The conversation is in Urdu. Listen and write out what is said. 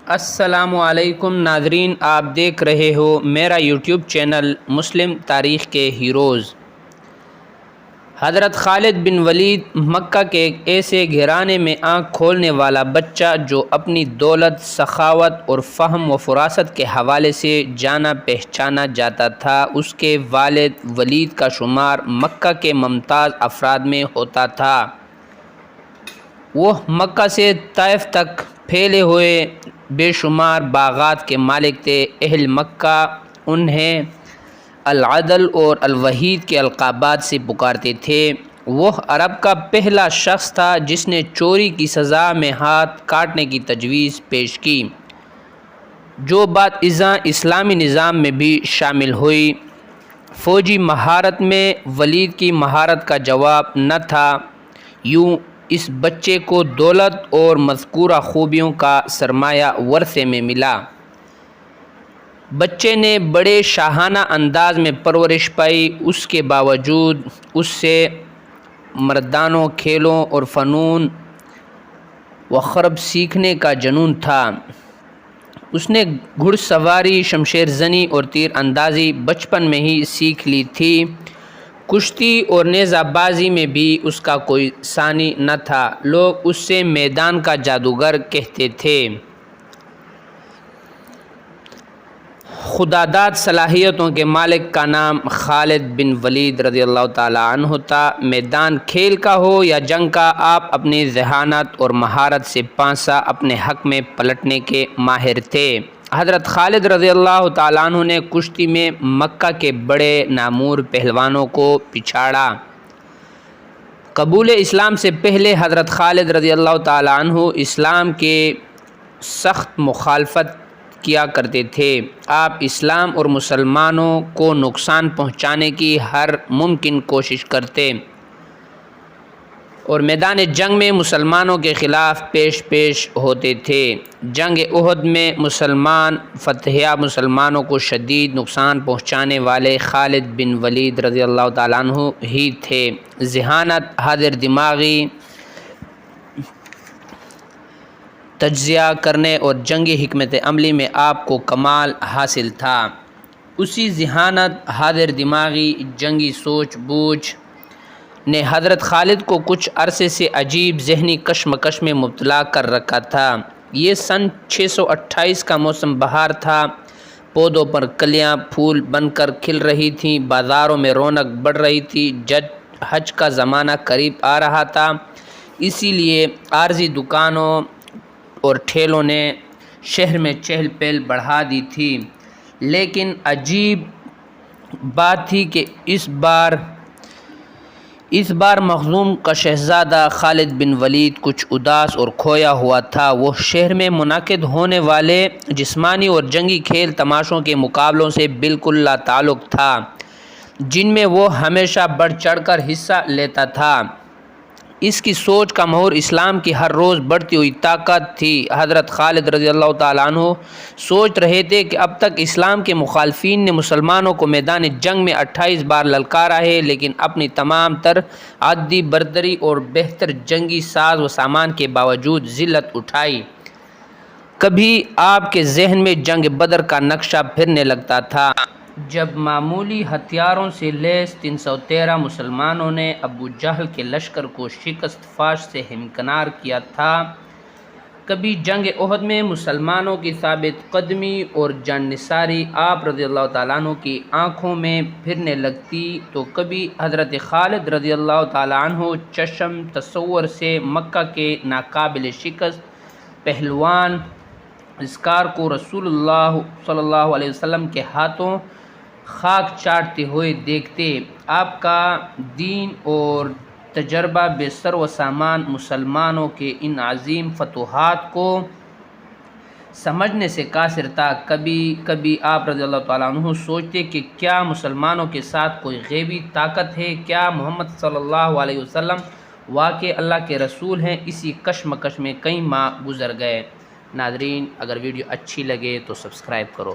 السلام علیکم ناظرین، آپ دیکھ رہے ہو میرا یوٹیوب چینل مسلم تاریخ کے ہیروز۔ حضرت خالد بن ولید مکہ کے ایک ایسے گھرانے میں آنکھ کھولنے والا بچہ جو اپنی دولت، سخاوت اور فہم و فراست کے حوالے سے جانا پہچانا جاتا تھا۔ اس کے والد ولید کا شمار مکہ کے ممتاز افراد میں ہوتا تھا۔ وہ مکہ سے طائف تک پھیلے ہوئے بے شمار باغات کے مالک تھے۔ اہل مکہ انہیں العدل اور الوحید کے القابات سے پکارتے تھے۔ وہ عرب کا پہلا شخص تھا جس نے چوری کی سزا میں ہاتھ کاٹنے کی تجویز پیش کی، جو بات ازاں اسلامی نظام میں بھی شامل ہوئی۔ فوجی مہارت میں ولید کی مہارت کا جواب نہ تھا۔ یوں اس بچے کو دولت اور مذکورہ خوبیوں کا سرمایہ ورثے میں ملا۔ بچے نے بڑے شاہانہ انداز میں پرورش پائی۔ اس کے باوجود اس سے مردانوں کھیلوں اور فنون وخرب سیکھنے کا جنون تھا۔ اس نے گھڑ سواری، شمشیر زنی اور تیر اندازی بچپن میں ہی سیکھ لی تھی۔ کشتی اور نیزہ بازی میں بھی اس کا کوئی ثانی نہ تھا۔ لوگ اس سے میدان کا جادوگر کہتے تھے۔ خداداد صلاحیتوں کے مالک کا نام خالد بن ولید رضی اللہ تعالیٰ عنہ تھا۔ میدان کھیل کا ہو یا جنگ کا، آپ اپنی ذہانت اور مہارت سے پانسا اپنے حق میں پلٹنے کے ماہر تھے۔ حضرت خالد رضی اللہ تعالیٰ عنہ نے کشتی میں مکہ کے بڑے نامور پہلوانوں کو پچھاڑا۔ قبول اسلام سے پہلے حضرت خالد رضی اللہ تعالیٰ عنہ اسلام کے سخت مخالفت کیا کرتے تھے۔ آپ اسلام اور مسلمانوں کو نقصان پہنچانے کی ہر ممکن کوشش کرتے اور میدان جنگ میں مسلمانوں کے خلاف پیش ہوتے تھے۔ جنگ احد میں مسلمان فتح یاب مسلمانوں کو شدید نقصان پہنچانے والے خالد بن ولید رضی اللہ تعالیٰ عنہ ہی تھے۔ ذہانت، حاضر دماغی، تجزیہ کرنے اور جنگی حکمت عملی میں آپ کو کمال حاصل تھا۔ اسی ذہانت، حاضر دماغی، جنگی سوچ بوجھ نے حضرت خالد کو کچھ عرصے سے عجیب ذہنی کشمکش میں مبتلا کر رکھا تھا۔ یہ سن 628 کا موسم بہار تھا۔ پودوں پر کلیاں پھول بن کر کھل رہی تھیں، بازاروں میں رونق بڑھ رہی تھی۔ حج کا زمانہ قریب آ رہا تھا، اسی لیے عارضی دکانوں اور ٹھیلوں نے شہر میں چہل پہل بڑھا دی تھی۔ لیکن عجیب بات تھی کہ اس بار مخزوم کا شہزادہ خالد بن ولید کچھ اداس اور کھویا ہوا تھا۔ وہ شہر میں منعقد ہونے والے جسمانی اور جنگی کھیل تماشوں کے مقابلوں سے بالکل لا تعلق تھا، جن میں وہ ہمیشہ بڑھ چڑھ کر حصہ لیتا تھا۔ اس کی سوچ کا محور اسلام کی ہر روز بڑھتی ہوئی طاقت تھی۔ حضرت خالد رضی اللہ تعالیٰ عنہ سوچ رہے تھے کہ اب تک اسلام کے مخالفین نے مسلمانوں کو میدان جنگ میں 28 بار للکارا ہے، لیکن اپنی تمام تر عددی برتری اور بہتر جنگی ساز و سامان کے باوجود ذلت اٹھائی۔ کبھی آپ کے ذہن میں جنگ بدر کا نقشہ پھرنے لگتا تھا، جب معمولی ہتھیاروں سے لیس 313 مسلمانوں نے ابو جہل کے لشکر کو شکست فاش سے ہمکنار کیا تھا۔ کبھی جنگ احد میں مسلمانوں کی ثابت قدمی اور جان نثاری آپ رضی اللہ تعالیٰ عنہ کی آنکھوں میں پھرنے لگتی، تو کبھی حضرت خالد رضی اللہ تعالیٰ عنہ چشم تصور سے مکہ کے ناقابل شکست پہلوان اذکار کو رسول اللہ صلی اللہ علیہ وسلم کے ہاتھوں خاک چاٹتے ہوئے دیکھتے۔ آپ کا دین اور تجربہ بے سر و سامان مسلمانوں کے ان عظیم فتوحات کو سمجھنے سے قاصر تھا۔ کبھی کبھی آپ رضی اللہ تعالیٰ عنہ سوچتے کہ کیا مسلمانوں کے ساتھ کوئی غیبی طاقت ہے، کیا محمد صلی اللہ علیہ وسلم واقعی اللہ کے رسول ہیں۔ اسی کشمکش میں کئی ماہ گزر گئے۔ ناظرین، اگر ویڈیو اچھی لگے تو سبسکرائب کرو۔